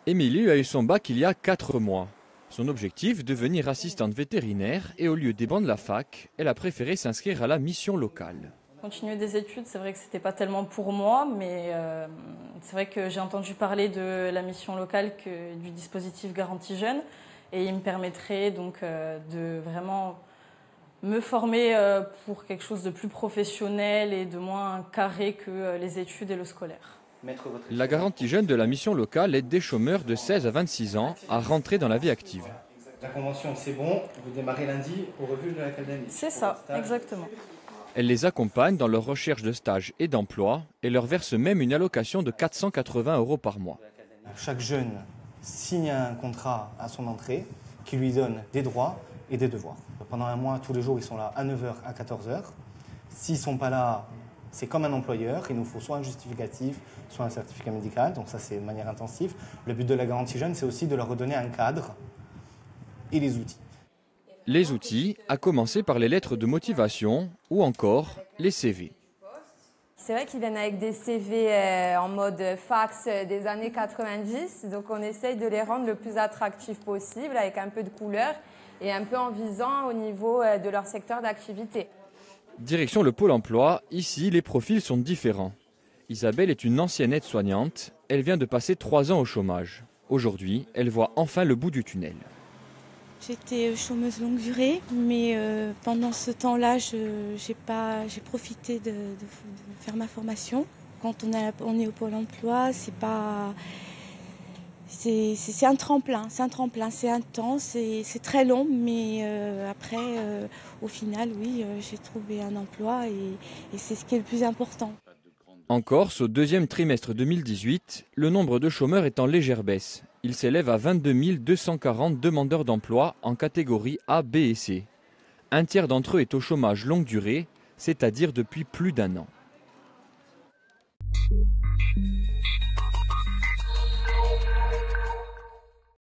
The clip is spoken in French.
Émilie a eu son bac il y a 4 mois. Son objectif, devenir assistante vétérinaire, et au lieu des bancs de la fac, elle a préféré s'inscrire à la mission locale. Continuer des études, c'est vrai que c'était pas tellement pour moi, mais c'est vrai que j'ai entendu parler de la mission locale du dispositif Garantie Jeunes, et il me permettrait donc de vraiment me former pour quelque chose de plus professionnel et de moins carré que les études et le scolaire. La garantie jeune de la mission locale aide des chômeurs de 16 à 26 ans à rentrer dans la vie active. La convention, c'est bon, vous démarrez lundi au refuge de l'académie. C'est ça, exactement. Elle les accompagne dans leur recherche de stage et d'emploi et leur verse même une allocation de 480 € par mois. Chaque jeune signe un contrat à son entrée qui lui donne des droits et des devoirs. Pendant un mois, tous les jours, ils sont là à 9 h à 14 h. S'ils ne sont pas là, c'est comme un employeur, il nous faut soit un justificatif, soit un certificat médical, donc ça c'est de manière intensive. Le but de la garantie jeune, c'est aussi de leur redonner un cadre et les outils. Les outils, à commencer par les lettres de motivation ou encore les CV. C'est vrai qu'ils viennent avec des CV en mode fax des années 90, donc on essaye de les rendre le plus attractifs possible, avec un peu de couleur et un peu en visant au niveau de leur secteur d'activité. Direction le pôle emploi, ici les profils sont différents. Isabelle est une ancienne aide-soignante, elle vient de passer 3 ans au chômage. Aujourd'hui, elle voit enfin le bout du tunnel. J'étais chômeuse longue durée, mais pendant ce temps-là, j'ai profité de faire ma formation. Quand on est au pôle emploi, c'est un tremplin, c'est intense, c'est très long, mais après, au final, oui, j'ai trouvé un emploi et c'est ce qui est le plus important. En Corse, au 2e trimestre 2018, le nombre de chômeurs est en légère baisse. Il s'élève à 22 240 demandeurs d'emploi en catégorie A, B et C. Un tiers d'entre eux est au chômage longue durée, c'est-à-dire depuis plus d'1 an.